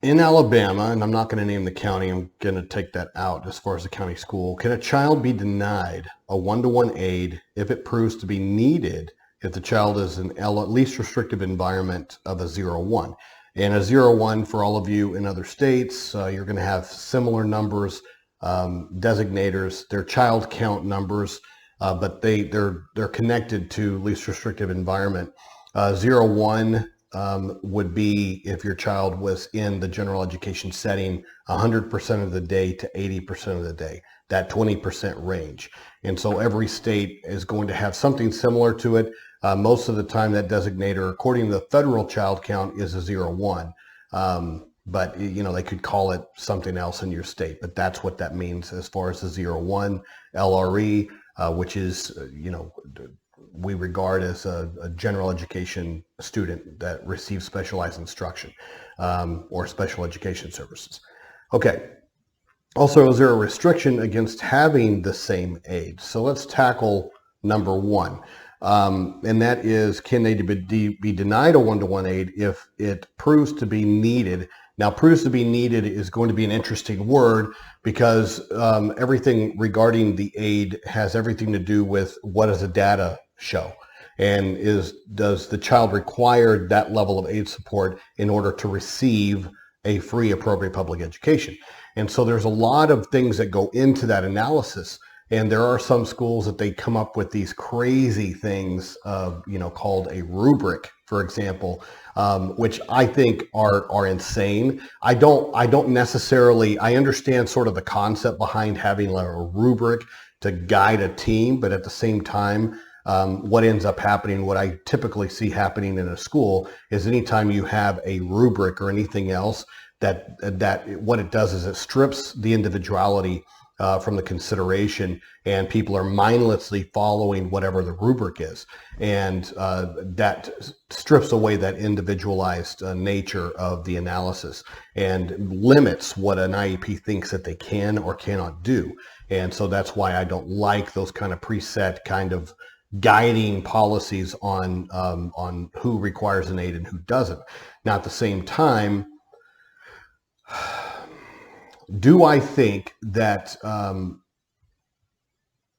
In Alabama, and I'm not going to name the county, I'm going to take that out as far as the county school, can a child be denied a one-to-one aid if it proves to be needed if the child is in least restrictive environment of a 0-1? And a 0-1, for all of you in other states, you're going to have similar numbers, designators, their child count numbers, but they're connected to least restrictive environment. 0-1 would be if your child was in the general education setting 100% of the day to 80% of the day, that 20% range. And so every state is going to have something similar to it. Most of the time that designator, according to the federal child count, is a 0-1. But they could call it something else in your state, but that's what that means as far as the 0-1 LRE, which is, we regard as a general education student that receives specialized instruction or special education services. Okay. Also, is there a restriction against having the same aid? So let's tackle number one. And that is, can they be denied a one-to-one aid if it proves to be needed? Now, proves to be needed is going to be an interesting word because everything regarding the aid has everything to do with what does the data show, and does the child require that level of aid support in order to receive a free, appropriate public education? And so there's a lot of things that go into that analysis. And there are some schools that they come up with these crazy things, called a rubric, for example, which I think are insane. I don't necessarily, I understand sort of the concept behind having a rubric to guide a team, but at the same time, what ends up happening, what I typically see happening in a school is anytime you have a rubric or anything else, that what it does is it strips the individuality from the consideration, and people are mindlessly following whatever the rubric is, and that strips away that individualized nature of the analysis and limits what an IEP thinks that they can or cannot do. And so that's why I don't like those kind of preset kind of guiding policies on who requires an aid and who doesn't. Now, at the same time, do I think that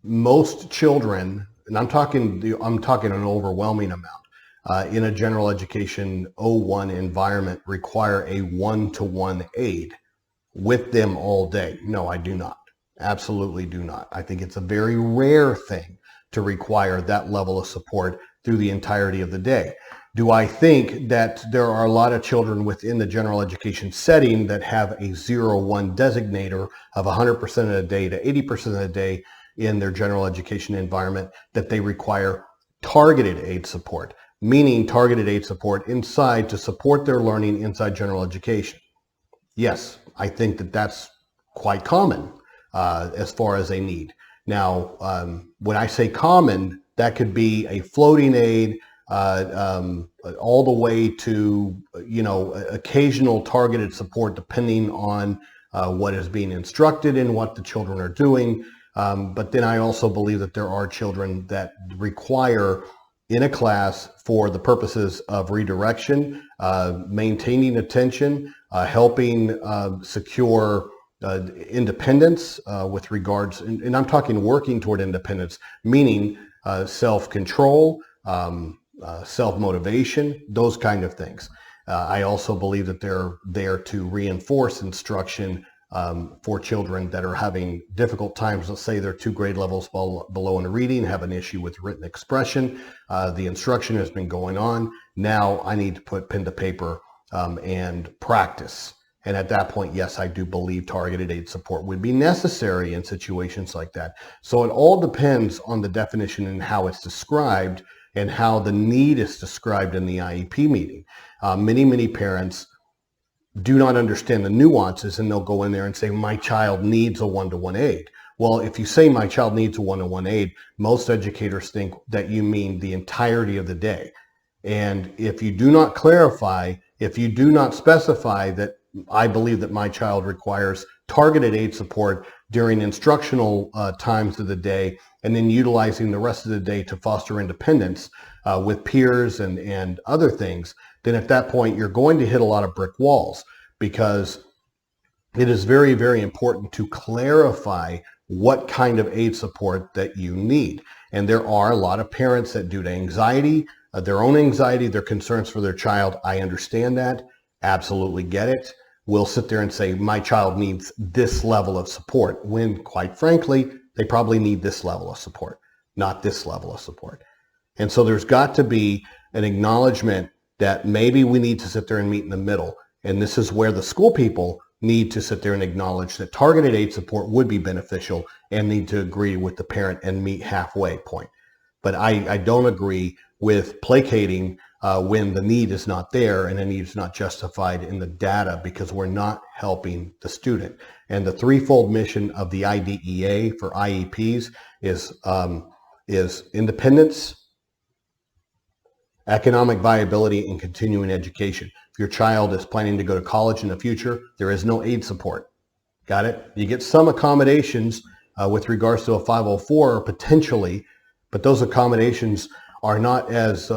most children, and I'm talking an overwhelming amount, in a general education 0-1 environment require a one-to-one aid with them all day? No, I do not. Absolutely do not. I think it's a very rare thing to require that level of support through the entirety of the day. Do I think that there are a lot of children within the general education setting that have a 0-1 designator of 100% of the day to 80% of the day in their general education environment that they require targeted aid support, meaning targeted aid support inside to support their learning inside general education? Yes, I think that that's quite common as far as a need. Now, when I say common, that could be a floating aid, all the way to, occasional targeted support depending on what is being instructed and what the children are doing. But then I also believe that there are children that require in a class for the purposes of redirection, maintaining attention, helping secure independence with regards, and I'm talking working toward independence, meaning self-control, self-motivation, those kind of things. I also believe that they're there to reinforce instruction for children that are having difficult times. Let's say they're 2 grade levels below in reading, have an issue with written expression. The instruction has been going on. Now I need to put pen to paper and practice. And at that point, yes, I do believe targeted aid support would be necessary in situations like that. So it all depends on the definition and how it's described and how the need is described in the IEP meeting. Many parents do not understand the nuances, and they'll go in there and say, my child needs a one-to-one aid. Well, if you say my child needs a one-to-one aid, most educators think that you mean the entirety of the day. And if you do not clarify, if you do not specify that I believe that my child requires targeted aid support during instructional times of the day, and then utilizing the rest of the day to foster independence with peers and other things, then at that point you're going to hit a lot of brick walls. because it is very, very important to clarify what kind of aid support that you need. And there are a lot of parents that, due to anxiety, their own anxiety, their concerns for their child, I understand that, absolutely get it, will sit there and say, my child needs this level of support, when quite frankly, they probably need this level of support, not this level of support. And so there's got to be an acknowledgement that maybe we need to sit there and meet in the middle. And this is where the school people need to sit there and acknowledge that targeted aid support would be beneficial and need to agree with the parent and meet halfway point. But I don't agree with placating when the need is not there and the need is not justified in the data, because we're not helping the student. And the threefold mission of the IDEA for IEPs is independence, economic viability, and continuing education. If your child is planning to go to college in the future, there is no aid support. Got it? You get some accommodations with regards to a 504 potentially, but those accommodations are not as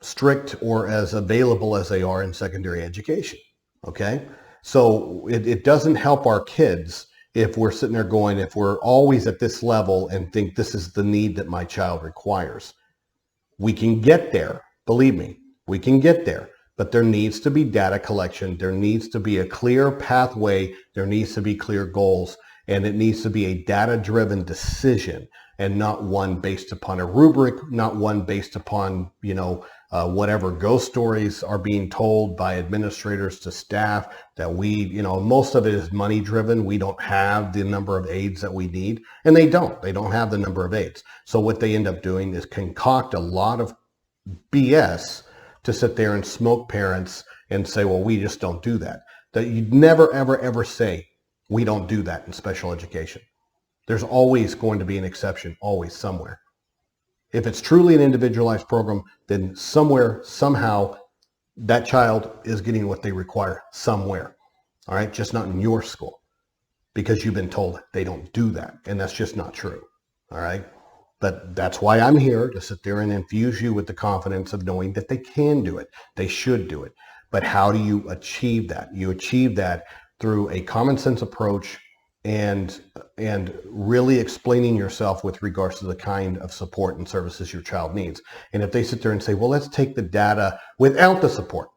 strict or as available as they are in secondary education. Okay? So it doesn't help our kids if we're sitting there going, if we're always at this level and think this is the need that my child requires. We can get there, believe me, we can get there, but there needs to be data collection. There needs to be a clear pathway. There needs to be clear goals, and it needs to be a data-driven decision and not one based upon a rubric, not one based upon, whatever ghost stories are being told by administrators to staff that most of it is money driven. We don't have the number of aides that we need, and they don't have the number of aides. So what they end up doing is concoct a lot of BS to sit there and smoke parents and say, well, we just don't do that. That you'd never, ever, ever say, we don't do that in special education. There's always going to be an exception, always, somewhere. If it's truly an individualized program, then somewhere, somehow, that child is getting what they require somewhere. All right, just not in your school, because you've been told they don't do that, and that's just not true. All right, but that's why I'm here, to sit there and infuse you with the confidence of knowing that they can do it, they should do it. But how do you achieve that? You achieve that through a common sense approach and really explaining yourself with regards to the kind of support and services your child needs. And if they sit there and say, well, let's take the data without the support,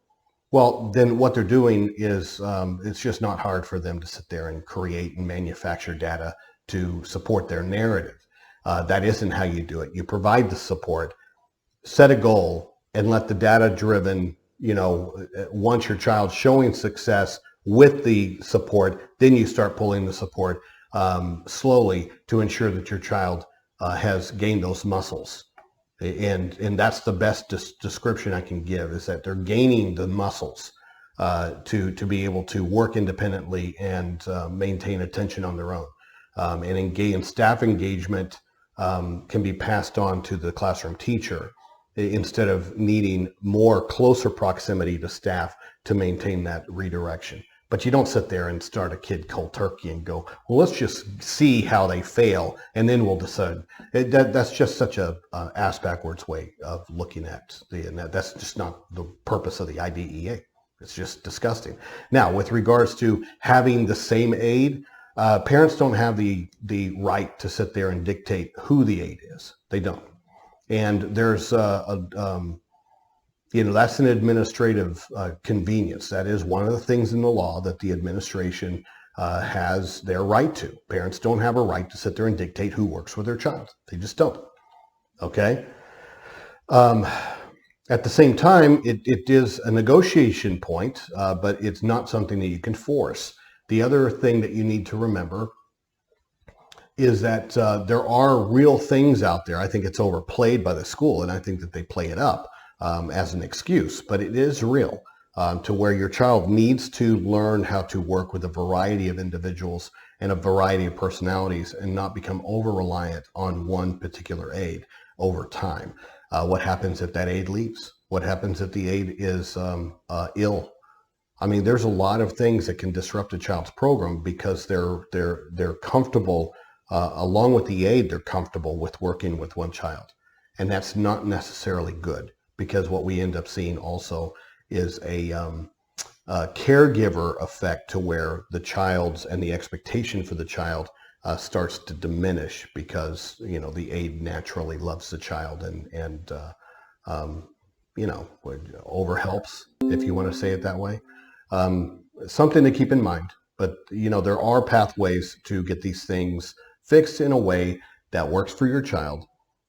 well, then what they're doing is it's just not hard for them to sit there and create and manufacture data to support their narrative. That isn't how you do it. You provide the support, set a goal, and let the data-driven, once your child's showing success with the support, then you start pulling the support slowly to ensure that your child has gained those muscles. And that's the best description I can give, is that they're gaining the muscles to be able to work independently and maintain attention on their own. And staff engagement can be passed on to the classroom teacher instead of needing more closer proximity to staff to maintain that redirection. But you don't sit there and start a kid cold turkey and go, well, let's just see how they fail, and then we'll decide. That's just such a ass backwards way of looking at that's just not the purpose of the IDEA. It's just disgusting. Now, with regards to having the same aid, parents don't have the right to sit there and dictate who the aid is. They don't. And there's that's an administrative convenience. That is one of the things in the law that the administration has their right to. Parents don't have a right to sit there and dictate who works with their child. They just don't. Okay? At the same time, it is a negotiation point, but it's not something that you can force. The other thing that you need to remember is that there are real things out there. I think it's overplayed by the school, and I think that they play it up as an excuse, but it is real to where your child needs to learn how to work with a variety of individuals and a variety of personalities and not become over-reliant on one particular aid over time. What happens if that aid leaves? What happens if the aid is ill? I mean, there's a lot of things that can disrupt a child's program because they're comfortable, along with the aid, they're comfortable with working with one child. And that's not necessarily good, because what we end up seeing also is caregiver effect to where the child's and the expectation for the child starts to diminish because, the aide naturally loves the child and overhelps, if you want to say it that way. Something to keep in mind, but there are pathways to get these things fixed in a way that works for your child.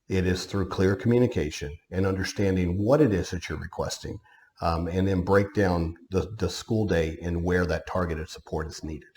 It is through clear communication and understanding what it is that you're requesting, and then break down the school day and where that targeted support is needed.